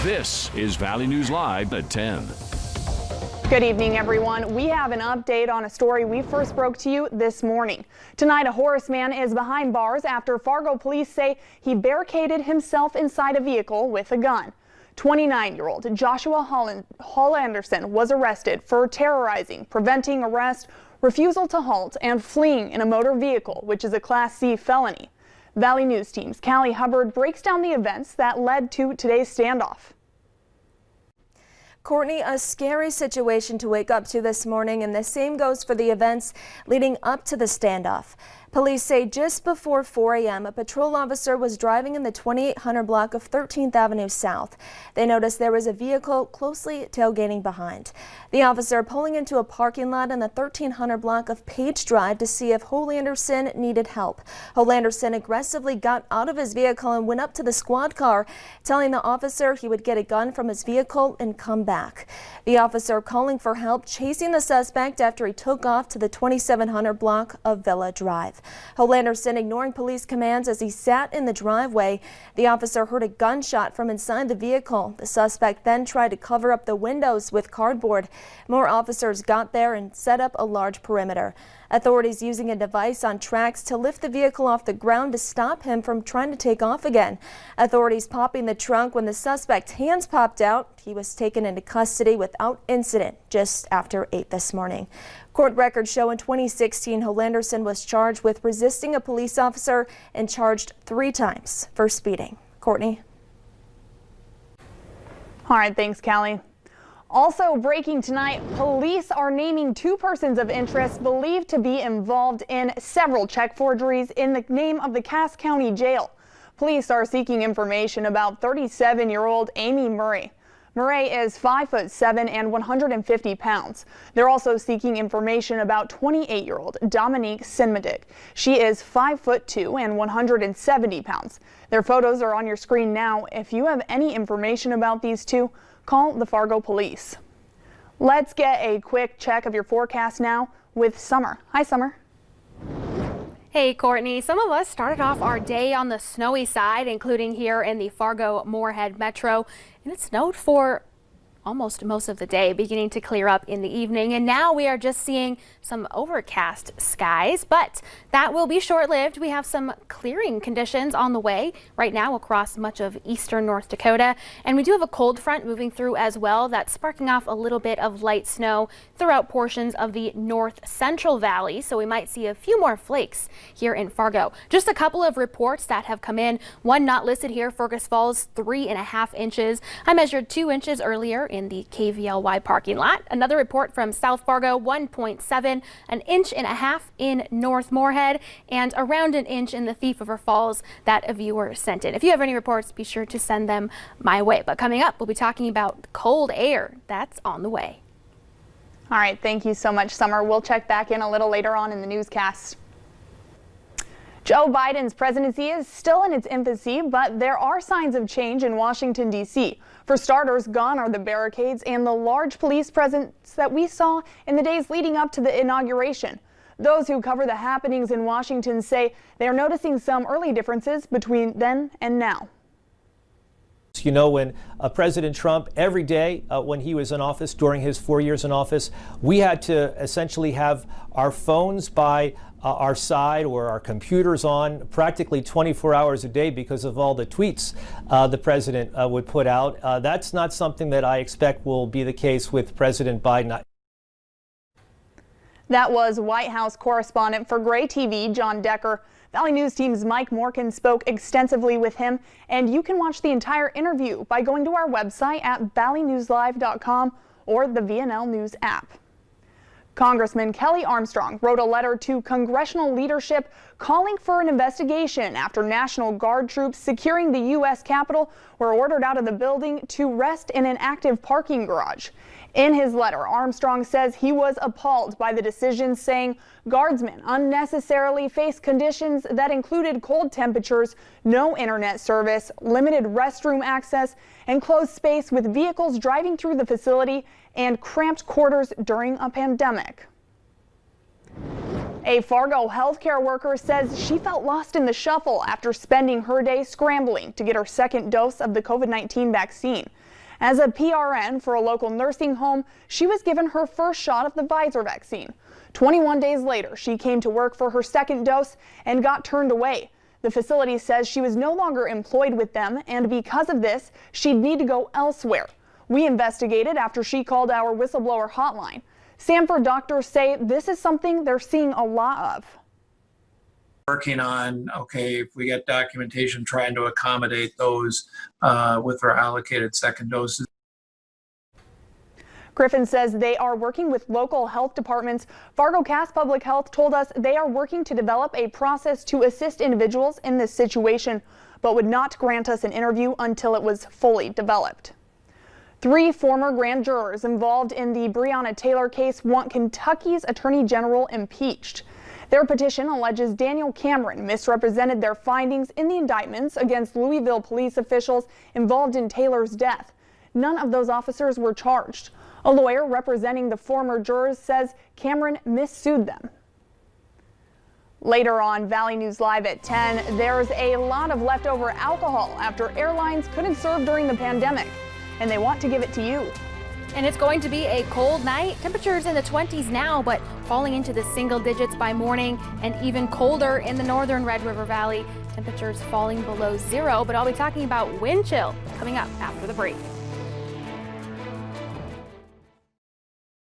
This is Valley News Live at 10. Good evening, everyone. We have an update on a story we first broke to you this morning. Tonight, a Horace man is behind bars after Fargo police say he barricaded himself inside a vehicle with a gun. 29-year-old Joshua Hollanderson was arrested for terrorizing, preventing arrest, refusal to halt, and fleeing in a motor vehicle, which is a Class C felony. Valley News Team's Callie Hubbard breaks down the events that led to today's standoff. Courtney, a scary situation to wake up to this morning, and the same goes for the events leading up to the standoff. Police say just before 4 a.m., a patrol officer was driving in the 2800 block of 13th Avenue South. They noticed there was a vehicle closely tailgating behind. The officer pulling into a parking lot in the 1300 block of Page Drive to see if Hollanderson needed help. Hollanderson aggressively got out of his vehicle and went up to the squad car, telling the officer he would get a gun from his vehicle and come back. The officer calling for help, chasing the suspect after he took off to the 2700 block of Villa Drive. Hollanderson ignoring police commands as he sat in the driveway. The officer heard a gunshot from inside the vehicle. The suspect then tried to cover up the windows with cardboard. More officers got there and set up a large perimeter. Authorities using a device on tracks to lift the vehicle off the ground to stop him from trying to take off again. Authorities popping the trunk when the suspect's hands popped out. He was taken into custody without incident just after 8 this morning. Court records show in 2016, Hollanderson was charged with resisting a police officer and charged 3 times for speeding. Courtney. All right, thanks, Callie. Also breaking tonight, police are naming 2 persons of interest believed to be involved in several check forgeries in the name of the Cass County Jail. Police are seeking information about 37-year-old Amy Murray. Murray is 5'7" and 150 pounds. They're also seeking information about 28-year-old Dominique Sinmadic. She is 5'2" and 170 pounds. Their photos are on your screen now. If you have any information about these 2, call the Fargo Police. Let's get a quick check of your forecast now with Summer. Hi, Summer. Hey, Courtney. Some of us started off our day on the snowy side, including here in the Fargo-Moorhead Metro, and it snowed for almost most of the day, beginning to clear up in the evening, and now we are just seeing some overcast skies, but that will be short-lived. We have some clearing conditions on the way right now across much of eastern North Dakota, and we do have a cold front moving through as well that's sparking off a little bit of light snow throughout portions of the north central valley, so we might see a few more flakes here in Fargo. Just a couple of reports that have come in, one not listed here, Fergus Falls 3.5 inches. I measured 2 inches earlier in the KVLY parking lot. Another report from South Fargo, 1.7, 1.5 inches in North Moorhead, and around 1 inch in the Thief River Falls that a viewer sent in. If you have any reports, be sure to send them my way. But coming up, we'll be talking about cold air that's on the way. All right, thank you so much, Summer. We'll check back in a little later on in the newscast. Joe Biden's presidency is still in its infancy, but there are signs of change in Washington, D.C. For starters, gone are the barricades and the large police presence that we saw in the days leading up to the inauguration. Those who cover the happenings in Washington say they are noticing some early differences between then and now. You know, when President Trump, every day when he was in office, during his 4 years in office, we had to essentially have our phones by our side or our computers on practically 24 hours a day because of all the tweets the president would put out. That's not something that I expect will be the case with President Biden. That was White House correspondent for Gray TV, John Decker. Valley News Team's Mike Morgan spoke extensively with him, and you can watch the entire interview by going to our website at valleynewslive.com or the VNL News app. Congressman Kelly Armstrong wrote a letter to congressional leadership calling for an investigation after National Guard troops securing the U.S. Capitol were ordered out of the building to rest in an active parking garage. In his letter, Armstrong says he was appalled by the decision, saying guardsmen unnecessarily faced conditions that included cold temperatures, no internet service, limited restroom access, and closed space with vehicles driving through the facility and cramped quarters during a pandemic. A Fargo healthcare worker says she felt lost in the shuffle after spending her day scrambling to get her second dose of the COVID-19 vaccine. As a PRN for a local nursing home, she was given her first shot of the Pfizer vaccine. 21 days later, she came to work for her second dose and got turned away. The facility says she was no longer employed with them, and because of this, she'd need to go elsewhere. We investigated after she called our whistleblower hotline. Sanford doctors say this is something they're seeing a lot of. Working on, okay, if we get documentation, trying to accommodate those with our allocated second doses. Griffin says they are working with local health departments. Fargo-Cass Public Health told us they are working to develop a process to assist individuals in this situation, but would not grant us an interview until it was fully developed. 3 former grand jurors involved in the Breonna Taylor case want Kentucky's Attorney General impeached. Their petition alleges Daniel Cameron misrepresented their findings in the indictments against Louisville police officials involved in Taylor's death. None of those officers were charged. A lawyer representing the former jurors says Cameron missued them. Later on Valley News Live at 10, there's a lot of leftover alcohol after airlines couldn't serve during the pandemic, and they want to give it to you. And it's going to be a cold night. Temperatures in the 20s now, but falling into the single digits by morning, and even colder in the northern Red River Valley. Temperatures falling below 0, but I'll be talking about wind chill coming up after the break.